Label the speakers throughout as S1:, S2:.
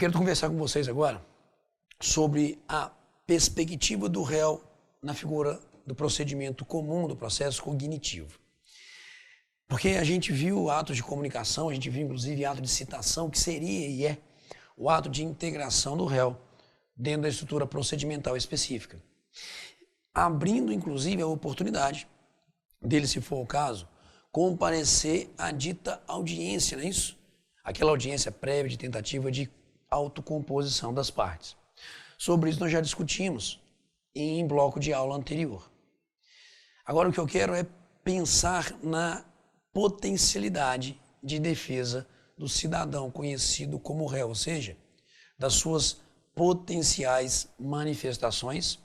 S1: Quero conversar com vocês agora sobre a perspectiva do réu na figura do procedimento comum do processo cognitivo. Porque a gente viu atos de comunicação, a gente viu inclusive ato de citação, que seria e é o ato de integração do réu dentro da estrutura procedimental específica. Abrindo inclusive a oportunidade dele, se for o caso, comparecer à dita audiência, não é isso? Aquela audiência prévia de tentativa de autocomposição das partes. Sobre isso nós já discutimos em bloco de aula anterior. Agora o que eu quero é pensar na potencialidade de defesa do cidadão conhecido como réu, ou seja, das suas potenciais manifestações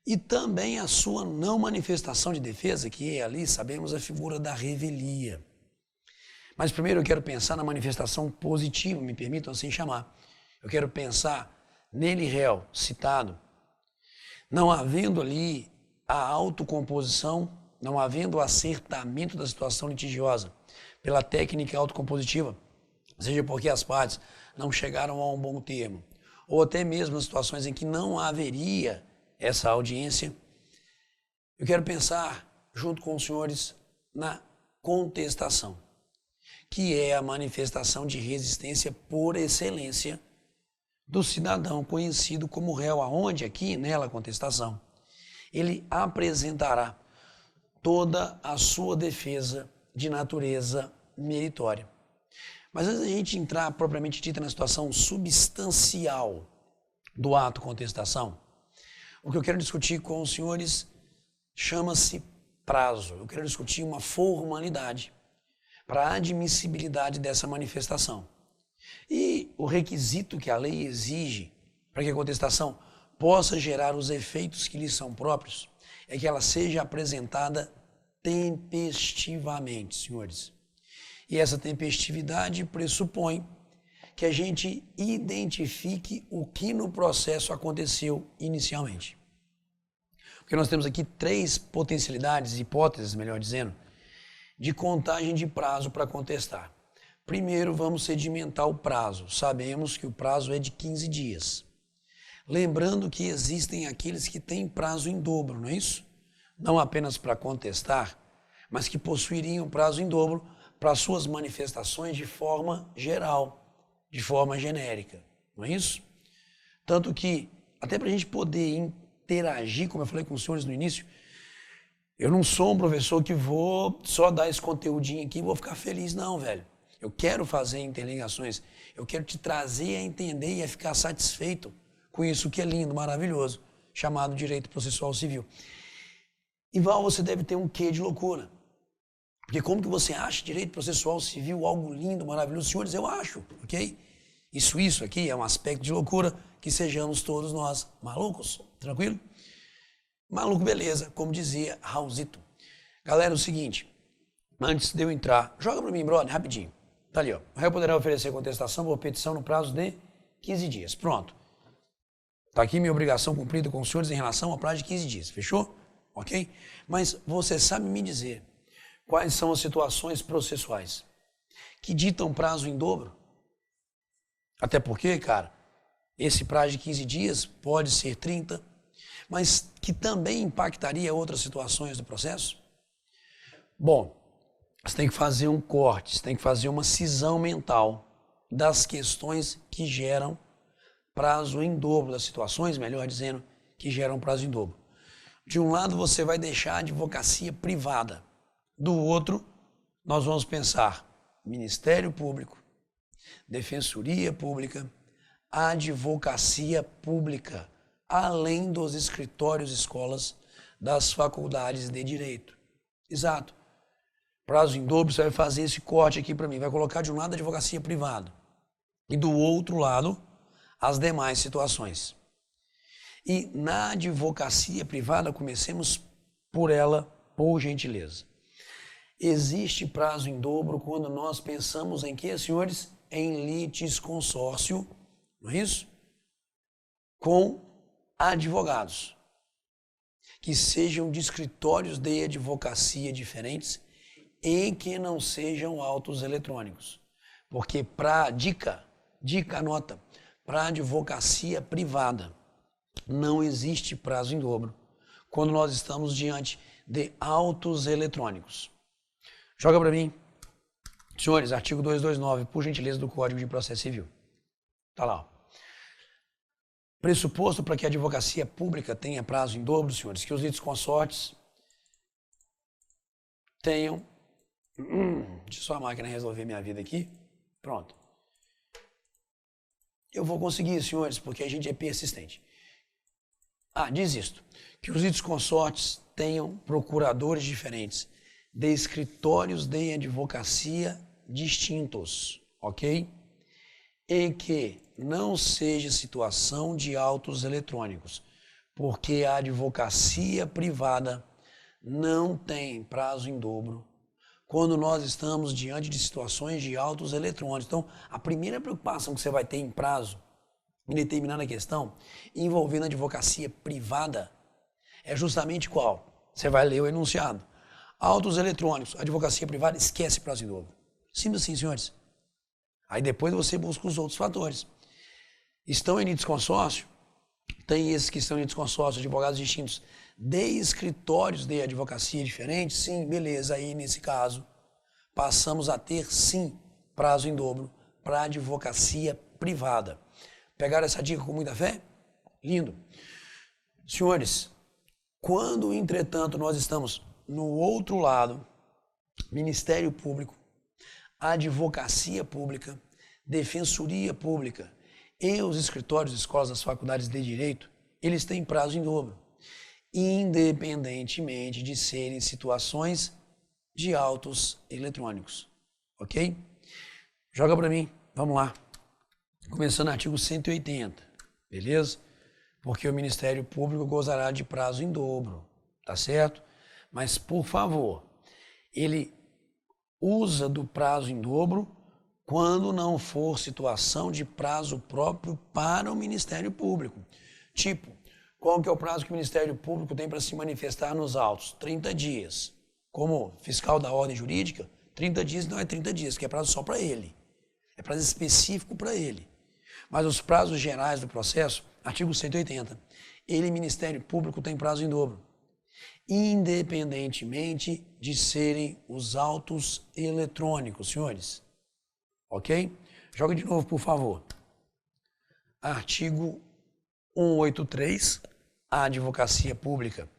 S1: e também a sua não manifestação de defesa, que é ali, sabemos, a figura da revelia. Mas primeiro eu quero pensar na manifestação positiva, me permitam assim chamar. Eu quero pensar nele réu, citado, não havendo ali a autocomposição, não havendo o acertamento da situação litigiosa pela técnica autocompositiva, seja porque as partes não chegaram a um bom termo, ou até mesmo nas situações em que não haveria essa audiência, eu quero pensar, junto com os senhores, na contestação, que é a manifestação de resistência por excelência do cidadão conhecido como réu, aonde aqui, nela, contestação, ele apresentará toda a sua defesa de natureza meritória. Mas antes da gente entrar propriamente dita na situação substancial do ato contestação, o que eu quero discutir com os senhores chama-se prazo. Eu quero discutir uma formalidade para a admissibilidade dessa manifestação. E o requisito que a lei exige para que a contestação possa gerar os efeitos que lhe são próprios é que ela seja apresentada tempestivamente, senhores. E essa tempestividade pressupõe que a gente identifique o que no processo aconteceu inicialmente. Porque nós temos aqui três potencialidades, hipóteses, melhor dizendo, de contagem de prazo para contestar. Primeiro, vamos sedimentar o prazo. Sabemos que o prazo é de 15 dias. Lembrando que existem aqueles que têm prazo em dobro, não é isso? Não apenas para contestar, mas que possuiriam prazo em dobro para suas manifestações de forma geral, de forma genérica, não é isso? Tanto que, até para a gente poder interagir, como eu falei com os senhores no início, eu não sou um professor que vou só dar esse conteúdinho aqui e vou ficar feliz, não, velho. Eu quero fazer interligações, eu quero te trazer a entender e a ficar satisfeito com isso que é lindo, maravilhoso, chamado direito processual civil. E Val, você deve ter um quê de loucura. Porque como que você acha direito processual civil algo lindo, maravilhoso? Senhores, eu acho, ok? Isso aqui é um aspecto de loucura que sejamos todos nós malucos, tranquilo? Maluco, beleza, como dizia Raulzito. Galera, é o seguinte, antes de eu entrar, joga para mim, brother, rapidinho. Tá ali, ó. O réu poderá oferecer contestação por petição no prazo de 15 dias. Pronto. Tá aqui minha obrigação cumprida com os senhores em relação ao prazo de 15 dias. Fechou? Ok? Mas você sabe me dizer quais são as situações processuais que ditam prazo em dobro? Até porque, cara, esse prazo de 15 dias pode ser 30, mas que também impactaria outras situações do processo? Bom, você tem que fazer um corte, você tem que fazer uma cisão mental das questões que geram prazo em dobro, das situações, melhor dizendo, que geram prazo em dobro. De um lado, você vai deixar a advocacia privada. Do outro, nós vamos pensar Ministério Público, Defensoria Pública, Advocacia Pública, além dos escritórios, escolas das faculdades de Direito. Exato. Prazo em dobro, você vai fazer esse corte aqui para mim. Vai colocar de um lado a advocacia privada e do outro lado as demais situações. E na advocacia privada, comecemos por ela, por gentileza. Existe prazo em dobro quando nós pensamos em quê, senhores? Em litisconsórcio, não é isso? Com advogados, que sejam de escritórios de advocacia diferentes e que não sejam autos eletrônicos. Porque para dica, anota, para advocacia privada, não existe prazo em dobro quando nós estamos diante de autos eletrônicos. Joga para mim. Senhores, artigo 229, por gentileza, do Código de Processo Civil. Tá lá. Ó. Pressuposto para que a advocacia pública tenha prazo em dobro, senhores, que os litisconsortes tenham... deixa só a máquina resolver minha vida aqui. Pronto. Eu vou conseguir, senhores, porque a gente é persistente. Diz isto, que os litisconsortes tenham procuradores diferentes de escritórios de advocacia distintos, ok? E que não seja situação de autos eletrônicos, porque a advocacia privada não tem prazo em dobro quando nós estamos diante de situações de autos eletrônicos. Então, a primeira preocupação que você vai ter em prazo, em determinada questão, envolvendo a advocacia privada, é justamente qual? Você vai ler o enunciado. Autos eletrônicos, advocacia privada, esquece prazo em dobro. Simples assim, senhores. Aí depois você busca os outros fatores. Estão em litisconsórcio? Tem esses que estão em litisconsórcio, advogados distintos, de escritórios de advocacia diferentes? Sim, beleza. Aí, nesse caso, passamos a ter, sim, prazo em dobro para advocacia privada. Pegaram essa dica com muita fé? Lindo. Senhores, quando, entretanto, nós estamos no outro lado, Ministério Público, Advocacia Pública, Defensoria Pública e os escritórios, escolas das faculdades de Direito, eles têm prazo em dobro, independentemente de serem situações de autos eletrônicos, ok? Joga para mim, vamos lá. Começando no artigo 180, beleza? Porque o Ministério Público gozará de prazo em dobro, tá certo? Mas, por favor, ele usa do prazo em dobro quando não for situação de prazo próprio para o Ministério Público. Tipo, qual que é o prazo que o Ministério Público tem para se manifestar nos autos? 30 dias. Como fiscal da ordem jurídica, 30 dias não é 30 dias, que é prazo só para ele. É prazo específico para ele. Mas os prazos gerais do processo, artigo 180, ele, Ministério Público, tem prazo em dobro, independentemente de serem os autos eletrônicos, senhores. Ok? Joga de novo, por favor. Artigo 183, a advocacia pública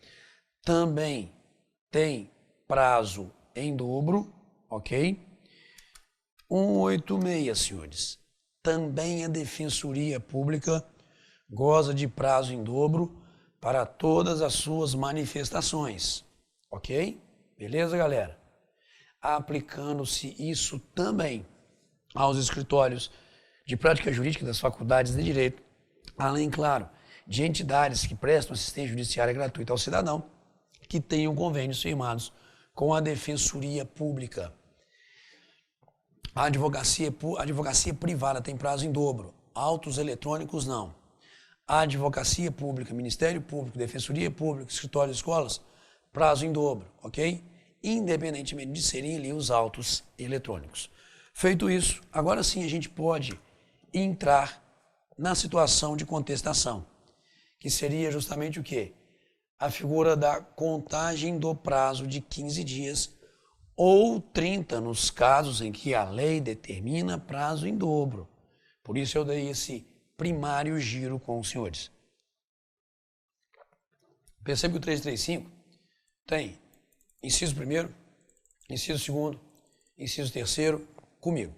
S1: também tem prazo em dobro, ok? 186, senhores. Também a defensoria pública goza de prazo em dobro para todas as suas manifestações, ok? Beleza, galera? Aplicando-se isso também aos escritórios de prática jurídica das faculdades de Direito, além, claro, de entidades que prestam assistência judiciária gratuita ao cidadão, que tenham convênios firmados com a Defensoria Pública. A advocacia privada tem prazo em dobro, autos eletrônicos não. A advocacia pública, Ministério Público, Defensoria Pública, escritórios e escolas, prazo em dobro, ok? Independentemente de serem ali os autos eletrônicos. Feito isso, agora sim a gente pode entrar na situação de contestação, que seria justamente o quê? A figura da contagem do prazo de 15 dias ou 30 nos casos em que a lei determina prazo em dobro. Por isso eu dei esse primário giro com os senhores. Percebe que o 335 tem inciso primeiro, inciso segundo, inciso terceiro, comigo.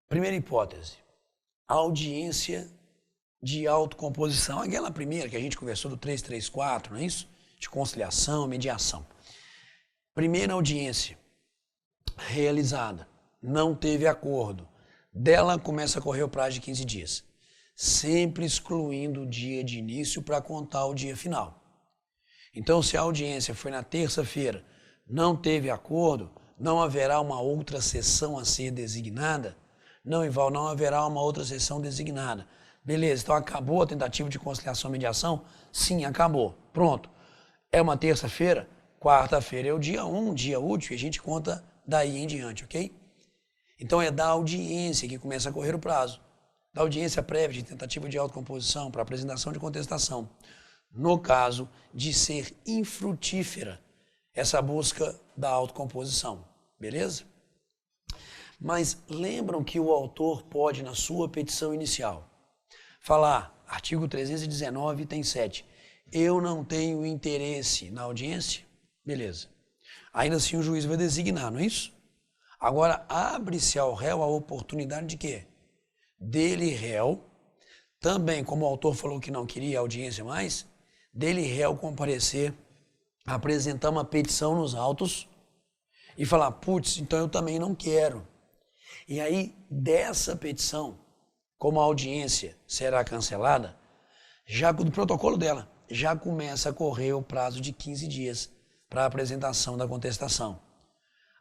S1: Primeira hipótese, audiência de autocomposição. Aquela primeira que a gente conversou do 334, não é isso? De conciliação, mediação. Primeira audiência realizada, não teve acordo. Dela começa a correr o prazo de 15 dias, sempre excluindo o dia de início para contar o dia final. Então, se a audiência foi na terça-feira, não teve acordo, não haverá uma outra sessão a ser designada? Não, Ival, não haverá uma outra sessão designada. Beleza, então acabou a tentativa de conciliação e mediação? Sim, acabou. Pronto. É uma terça-feira, quarta-feira é o dia 1, dia útil, e a gente conta daí em diante, ok? Então é da audiência que começa a correr o prazo. da audiência prévia de tentativa de autocomposição para apresentação de contestação, no caso de ser infrutífera essa busca da autocomposição, beleza? Mas lembram que o autor pode, na sua petição inicial, falar, artigo 319, item 7, eu não tenho interesse na audiência? Beleza. Ainda assim o juiz vai designar, não é isso? Agora, abre-se ao réu a oportunidade de quê? Dele, réu, também, como o autor falou que não queria audiência mais, dele, réu, comparecer, apresentar uma petição nos autos e falar, putz, então eu também não quero. E aí, dessa petição, como a audiência será cancelada, já do protocolo dela, já começa a correr o prazo de 15 dias para a apresentação da contestação.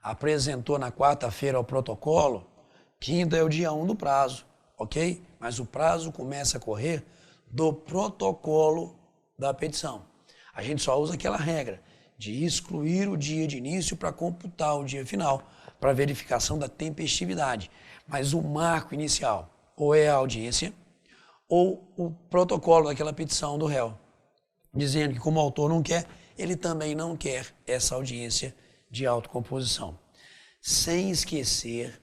S1: Apresentou na quarta-feira o protocolo, quinta é o dia 1 do prazo, ok? Mas o prazo começa a correr do protocolo da petição. A gente só usa aquela regra de excluir o dia de início para computar o dia final, para verificação da tempestividade. Mas o marco inicial ou é a audiência ou o protocolo daquela petição do réu, dizendo que como o autor não quer, ele também não quer essa audiência de autocomposição. Sem esquecer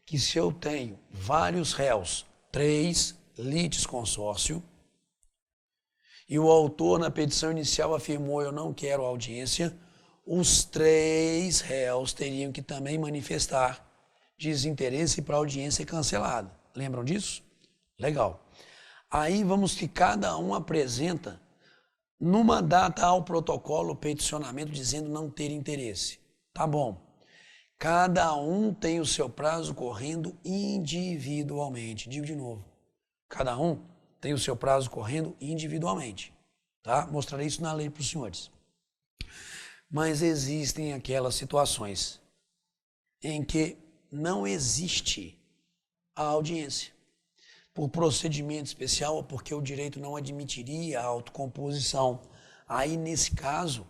S1: que se eu tenho vários réus, 3 litisconsórcio, e o autor na petição inicial afirmou eu não quero audiência, os 3 réus teriam que também manifestar desinteresse para a audiência cancelada. Lembram disso? Legal. Aí vamos que cada um apresenta numa data ao protocolo o peticionamento dizendo não ter interesse. Tá bom. Cada um tem o seu prazo correndo individualmente. Digo de novo. Cada um tem o seu prazo correndo individualmente. Tá? Mostrarei isso na lei para os senhores. Mas existem aquelas situações em que não existe a audiência. Por procedimento especial ou porque o direito não admitiria a autocomposição. Aí, nesse caso,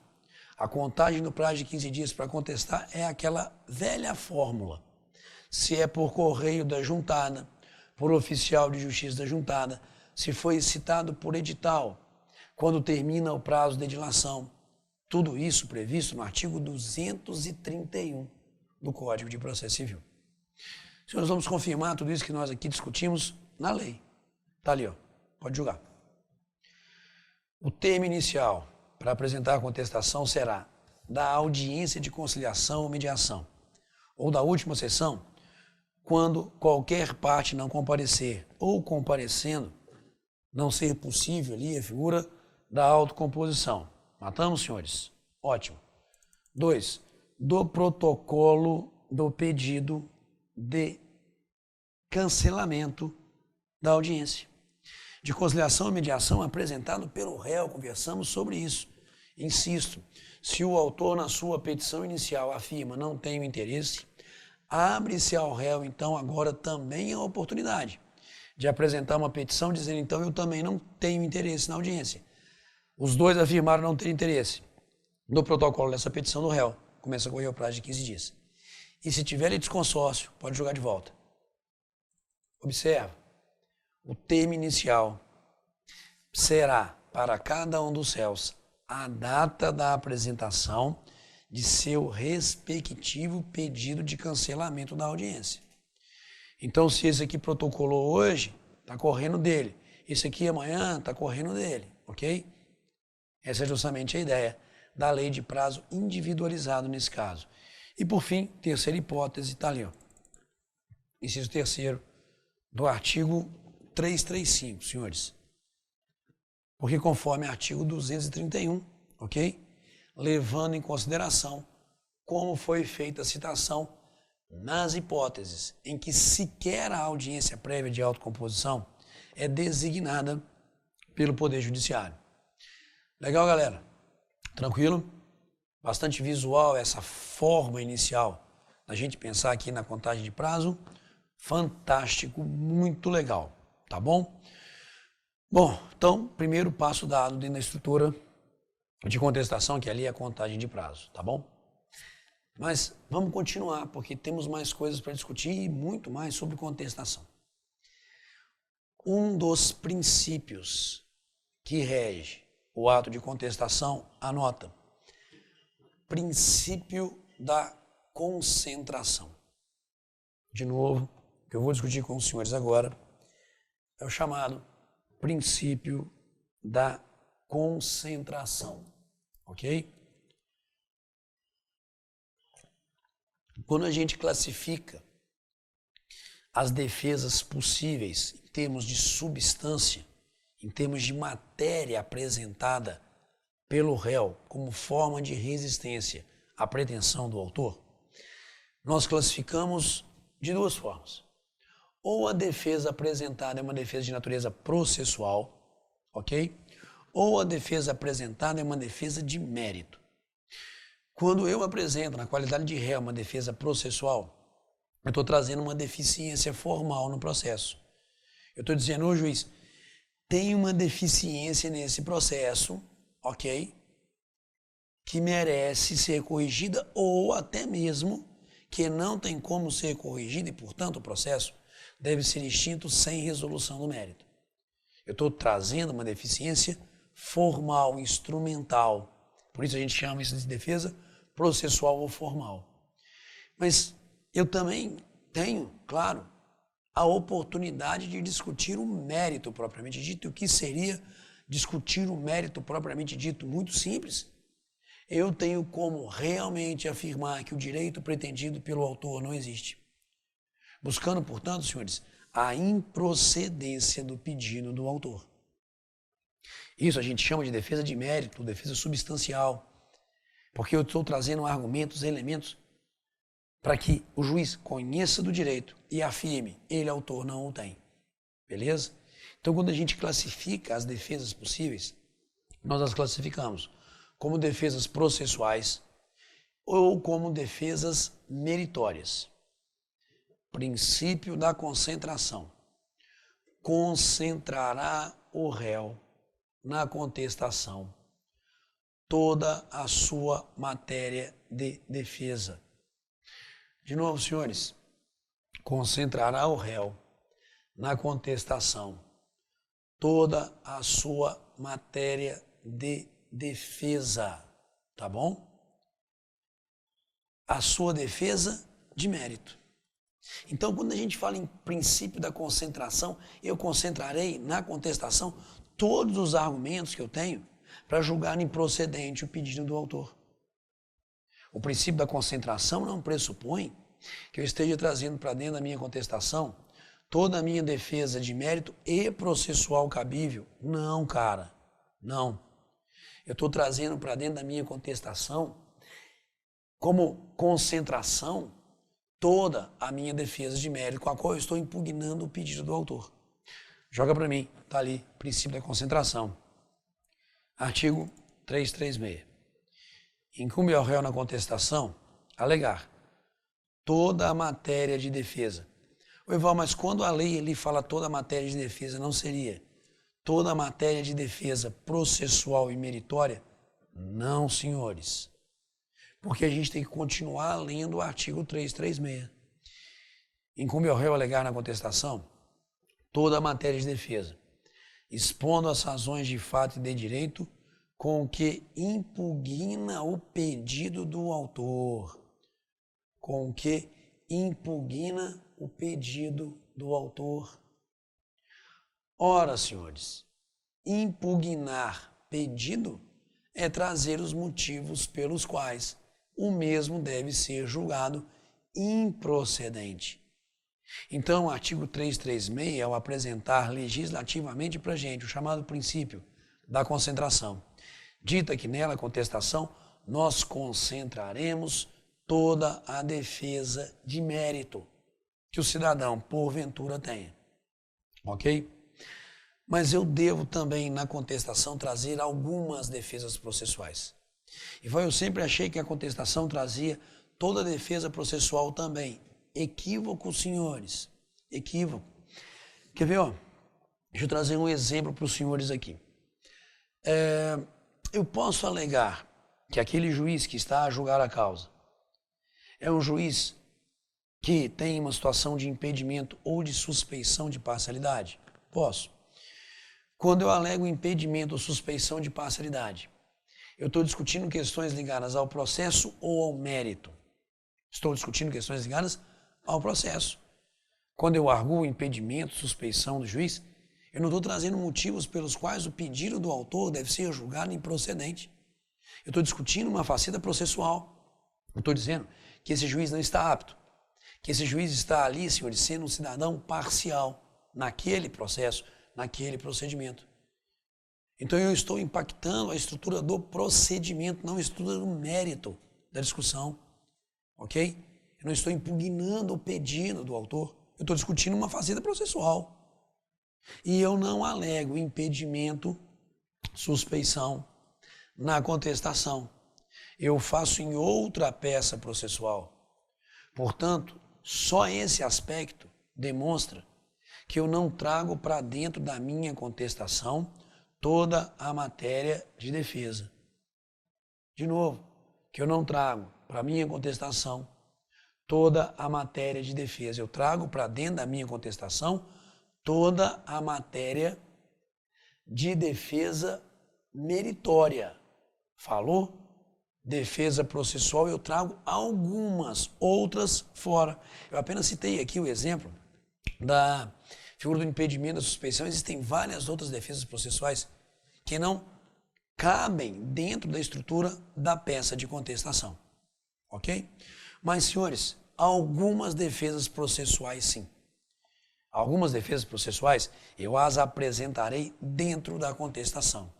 S1: a contagem do prazo de 15 dias para contestar é aquela velha fórmula. Se é por correio da juntada, por oficial de justiça da juntada, se foi citado por edital, quando termina o prazo de dilação. Tudo isso previsto no artigo 231 do Código de Processo Civil. Senhores, vamos confirmar tudo isso que nós aqui discutimos na lei. Está ali, ó. Pode julgar. O termo inicial para apresentar a contestação será da audiência de conciliação ou mediação, ou da última sessão, quando qualquer parte não comparecer ou comparecendo, não ser possível ali a figura da autocomposição. Matamos, senhores? Ótimo. 2. Do protocolo do pedido de cancelamento da audiência. De conciliação e mediação apresentado pelo réu, conversamos sobre isso. Insisto, se o autor na sua petição inicial afirma não tenho interesse, abre-se ao réu, então, agora também a oportunidade de apresentar uma petição dizendo, então, eu também não tenho interesse na audiência. Os dois afirmaram não ter interesse. No protocolo dessa petição do réu, começa a correr o prazo de 15 dias. E se tiver litisconsórcio, pode jogar de volta. Observa, o termo inicial será, para cada um dos réus, a data da apresentação de seu respectivo pedido de cancelamento da audiência. Então, se esse aqui protocolou hoje, está correndo dele. Esse aqui amanhã está correndo dele, ok? Essa é justamente a ideia da lei de prazo individualizado nesse caso. E, por fim, terceira hipótese, está ali, ó. Inciso terceiro do artigo 335, senhores. Porque conforme artigo 231, ok? Levando em consideração como foi feita a citação nas hipóteses em que sequer a audiência prévia de autocomposição é designada pelo Poder Judiciário. Legal, galera? Tranquilo? Bastante visual essa forma inicial da gente pensar aqui na contagem de prazo. Fantástico, muito legal, tá bom? Bom, então, primeiro passo dado dentro da estrutura de contestação, que ali é a contagem de prazo, tá bom? Mas vamos continuar, porque temos mais coisas para discutir e muito mais sobre contestação. Um dos princípios que rege o ato de contestação, anota, princípio da concentração. De novo, o que eu vou discutir com os senhores agora é o chamado princípio da concentração, ok? Quando a gente classifica as defesas possíveis em termos de substância, em termos de matéria apresentada pelo réu como forma de resistência à pretensão do autor, nós classificamos de duas formas. Ou a defesa apresentada é uma defesa de natureza processual, ok? Ou a defesa apresentada é uma defesa de mérito. Quando eu apresento, na qualidade de réu, uma defesa processual, eu estou trazendo uma deficiência formal no processo. Eu estou dizendo, ô juiz, tem uma deficiência nesse processo, ok? Que merece ser corrigida ou até mesmo que não tem como ser corrigida e, portanto, o processo deve ser extinto sem resolução do mérito. Eu estou trazendo uma deficiência formal, instrumental. Por isso a gente chama isso de defesa processual ou formal. Mas eu também tenho, claro, a oportunidade de discutir o mérito propriamente dito. E o que seria discutir o mérito propriamente dito? Muito simples. Eu tenho como realmente afirmar que o direito pretendido pelo autor não existe. Buscando, portanto, senhores, a improcedência do pedido do autor. Isso a gente chama de defesa de mérito, defesa substancial, porque eu estou trazendo argumentos, elementos, para que o juiz conheça do direito e afirme, ele, autor, não o tem. Beleza? Então, quando a gente classifica as defesas possíveis, nós as classificamos como defesas processuais ou como defesas meritórias. Princípio da concentração. Concentrará o réu na contestação toda a sua matéria de defesa. De novo, senhores, concentrará o réu na contestação toda a sua matéria de defesa, tá bom? A sua defesa de mérito. Então, quando a gente fala em princípio da concentração, eu concentrarei na contestação todos os argumentos que eu tenho para julgar improcedente o pedido do autor. O princípio da concentração não pressupõe que eu esteja trazendo para dentro da minha contestação toda a minha defesa de mérito e processual cabível. Não, cara, não. Eu estou trazendo para dentro da minha contestação, como concentração, toda a minha defesa de mérito com a qual eu estou impugnando o pedido do autor. Joga para mim, está ali, princípio da concentração. Artigo 336. Incumbe ao réu na contestação alegar toda a matéria de defesa. Ô, Ival, mas quando a lei ele fala toda a matéria de defesa, não seria toda a matéria de defesa processual e meritória? Não, senhores. Porque a gente tem que continuar lendo o artigo 336. Incumbe ao réu alegar na contestação toda a matéria de defesa, expondo as razões de fato e de direito com que impugna o pedido do autor. Com que impugna o pedido do autor. Ora, senhores, impugnar pedido é trazer os motivos pelos quais o mesmo deve ser julgado improcedente. Então, o artigo 336, ao apresentar legislativamente para a gente o chamado princípio da concentração, dita que nela a contestação nós concentraremos toda a defesa de mérito que o cidadão, porventura, tenha. Ok? Mas eu devo também, na contestação, trazer algumas defesas processuais. E eu sempre achei que a contestação trazia toda a defesa processual também. Equívoco, senhores. Equívoco. Quer ver, ó? Deixa eu trazer um exemplo para os senhores aqui. Eu posso alegar que aquele juiz que está a julgar a causa é um juiz que tem uma situação de impedimento ou de suspeição de parcialidade? Posso. Quando eu alego impedimento ou suspeição de parcialidade, eu estou discutindo questões ligadas ao processo ou ao mérito? Estou discutindo questões ligadas ao processo. Quando eu arguo impedimento, suspeição do juiz, eu não estou trazendo motivos pelos quais o pedido do autor deve ser julgado improcedente. Eu estou discutindo uma faceta processual. Eu estou dizendo que esse juiz não está apto, que esse juiz está ali, senhores, sendo um cidadão parcial naquele processo, naquele procedimento. Então eu estou impactando a estrutura do procedimento, não a estrutura do mérito da discussão, ok? Eu não estou impugnando o pedido do autor, eu estou discutindo uma faceta processual. E eu não alego impedimento, suspeição na contestação. Eu faço em outra peça processual. Portanto, só esse aspecto demonstra que eu não trago para dentro da minha contestação toda a matéria de defesa. De novo, que eu não trago para a minha contestação toda a matéria de defesa. Eu trago para dentro da minha contestação toda a matéria de defesa meritória. Falou? Defesa processual, eu trago algumas, outras fora. Eu apenas citei aqui o exemplo da figura do impedimento, da suspeição. Existem várias outras defesas processuais que não cabem dentro da estrutura da peça de contestação. Ok? Mas, senhores, algumas defesas processuais, sim. Algumas defesas processuais eu as apresentarei dentro da contestação.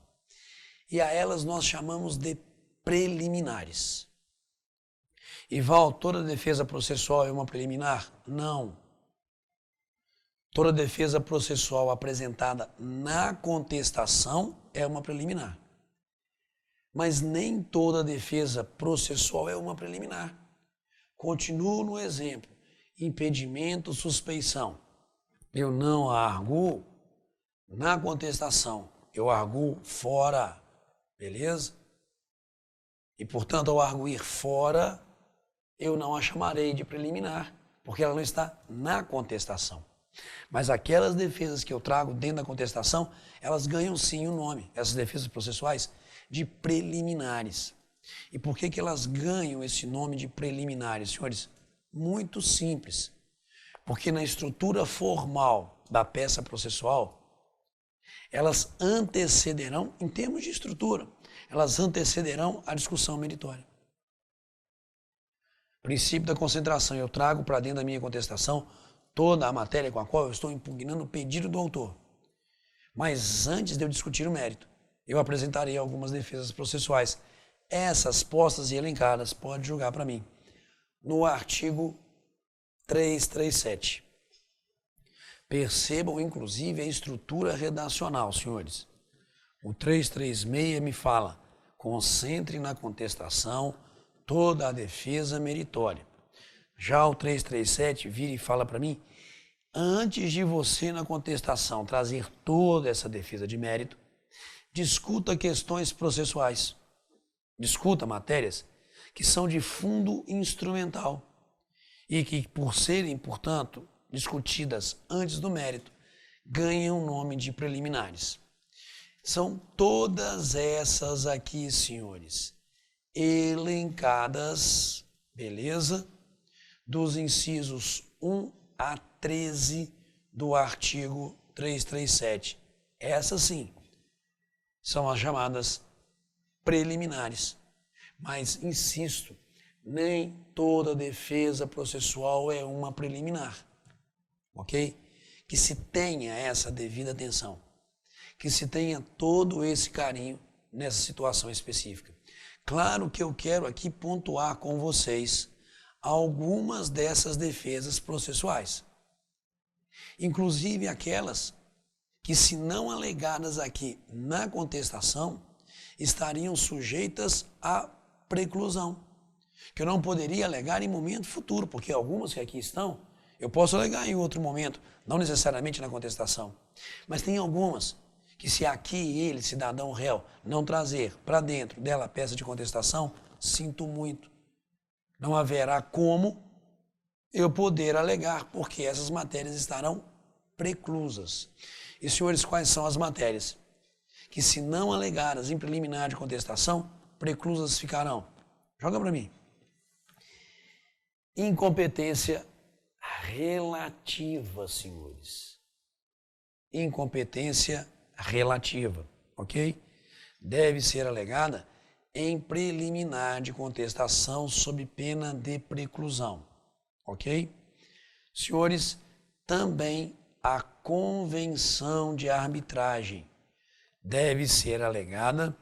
S1: E a elas nós chamamos de preliminares. E Val, toda defesa processual é uma preliminar? Não. Toda defesa processual apresentada na contestação é uma preliminar. Mas nem toda defesa processual é uma preliminar. Continuo no exemplo. Impedimento, suspeição. Eu não arguo na contestação, eu arguo fora, beleza? E, portanto, ao arguir fora, eu não a chamarei de preliminar, porque ela não está na contestação. Mas aquelas defesas que eu trago dentro da contestação, elas ganham sim o nome, essas defesas processuais, de preliminares. E por que elas ganham esse nome de preliminares, senhores? Muito simples. Porque na estrutura formal da peça processual, elas antecederão, em termos de estrutura, elas antecederão a discussão meritória. Princípio da concentração, eu trago para dentro da minha contestação toda a matéria com a qual eu estou impugnando o pedido do autor. Mas antes de eu discutir o mérito, eu apresentarei algumas defesas processuais. Essas postas e elencadas, pode julgar para mim. No artigo 337. Percebam, inclusive, a estrutura redacional, senhores. O 336 me fala, concentre na contestação toda a defesa meritória. Já o 337 vira e fala para mim, antes de você na contestação trazer toda essa defesa de mérito, discuta questões processuais, discuta matérias que são de fundo instrumental e que, por serem, portanto, discutidas antes do mérito, ganham o nome de preliminares. São todas essas aqui, senhores, elencadas, beleza? Dos incisos 1 a 13 do artigo 337. Essas sim, são as chamadas preliminares. Mas, insisto, nem toda defesa processual é uma preliminar, ok? Que se tenha essa devida atenção, que se tenha todo esse carinho nessa situação específica. Claro que eu quero aqui pontuar com vocês algumas dessas defesas processuais, inclusive aquelas que, se não alegadas aqui na contestação, estariam sujeitas à preclusão, que eu não poderia alegar em momento futuro, porque algumas que aqui estão, eu posso alegar em outro momento, não necessariamente na contestação. Mas tem algumas que, se aqui ele, cidadão réu, não trazer para dentro dela a peça de contestação, sinto muito. Não haverá como eu poder alegar, porque essas matérias estarão preclusas. E, senhores, quais são as matérias que, se não alegadas em preliminar de contestação, preclusas ficarão? Joga para mim. Incompetência relativa, senhores. Incompetência relativa, ok? Deve ser alegada em preliminar de contestação sob pena de preclusão, ok? Senhores, também a convenção de arbitragem deve ser alegada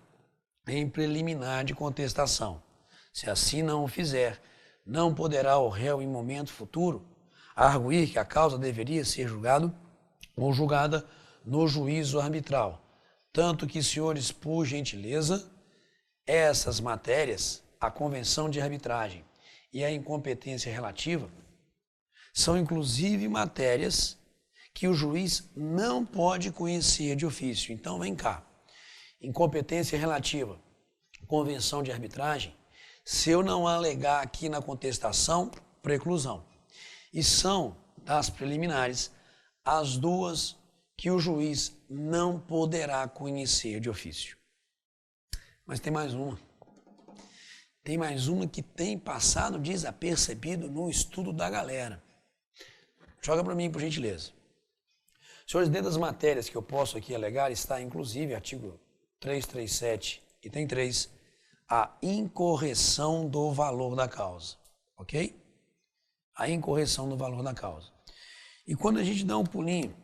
S1: em preliminar de contestação. Se assim não o fizer, não poderá o réu, em momento futuro, arguir que a causa deveria ser julgada ou julgada no juízo arbitral. Tanto que, senhores, por gentileza, essas matérias, a convenção de arbitragem e a incompetência relativa, são inclusive matérias que o juiz não pode conhecer de ofício. Então, vem cá. Incompetência relativa, convenção de arbitragem, se eu não alegar aqui na contestação, preclusão. E são das preliminares as duas que o juiz não poderá conhecer de ofício. Mas tem mais uma. Tem mais uma que tem passado desapercebido no estudo da galera. Joga para mim, por gentileza. Senhores, dentro das matérias que eu posso aqui alegar, está inclusive artigo 337, item 3, a incorreção do valor da causa, ok? A incorreção do valor da causa. E quando a gente dá um pulinho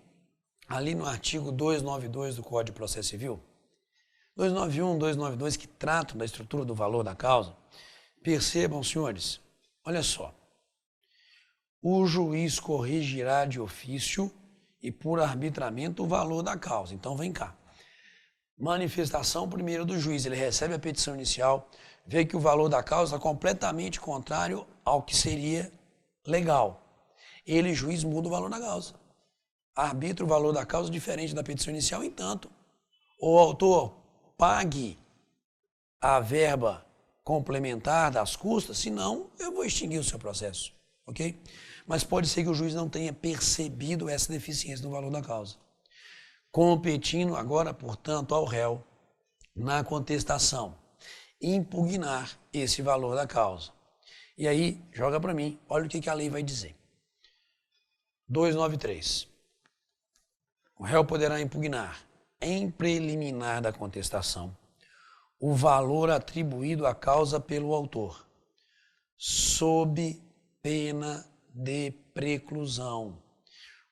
S1: ali no artigo 292 do Código de Processo Civil, 291, 292, que tratam da estrutura do valor da causa, percebam, senhores, olha só, o juiz corrigirá de ofício e por arbitramento o valor da causa. Então, vem cá. Manifestação primeiro do juiz, ele recebe a petição inicial, vê que o valor da causa é completamente contrário ao que seria legal. Ele, juiz, muda o valor da causa. Arbitra o valor da causa diferente da petição inicial, entanto, o autor pague a verba complementar das custas, senão eu vou extinguir o seu processo, ok? Mas pode ser que o juiz não tenha percebido essa deficiência no valor da causa. Competindo agora, portanto, ao réu, na contestação, impugnar esse valor da causa. E aí, joga para mim, olha o que a lei vai dizer. 293. O réu poderá impugnar, em preliminar da contestação, o valor atribuído à causa pelo autor, sob pena de preclusão.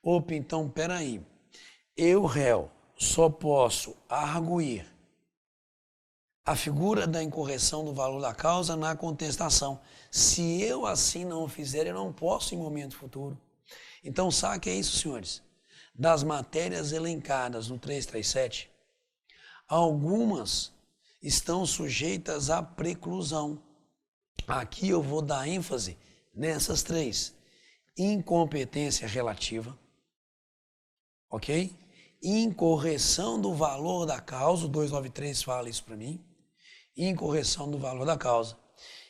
S1: Opa, então, peraí. Eu, réu, só posso arguir a figura da incorreção do valor da causa na contestação. Se eu assim não o fizer, eu não posso em momento futuro. Então, sabe o que é isso, senhores? Das matérias elencadas no 337, algumas estão sujeitas à preclusão. Aqui eu vou dar ênfase nessas três. Incompetência relativa, ok? Incorreção do valor da causa, o 293 fala isso para mim. Incorreção do valor da causa.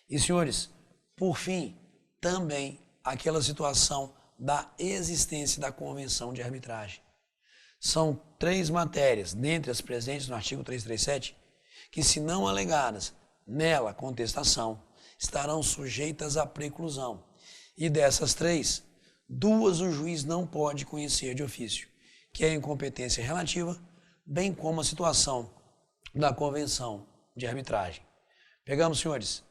S1: E, senhores, por fim, também aquela situação da existência da convenção de arbitragem. São três matérias, dentre as presentes no artigo 337, que, se não alegadas nela contestação, estarão sujeitas à preclusão. E dessas três, duas o juiz não pode conhecer de ofício, que é a incompetência relativa, bem como a situação da convenção de arbitragem. Pegamos, senhores?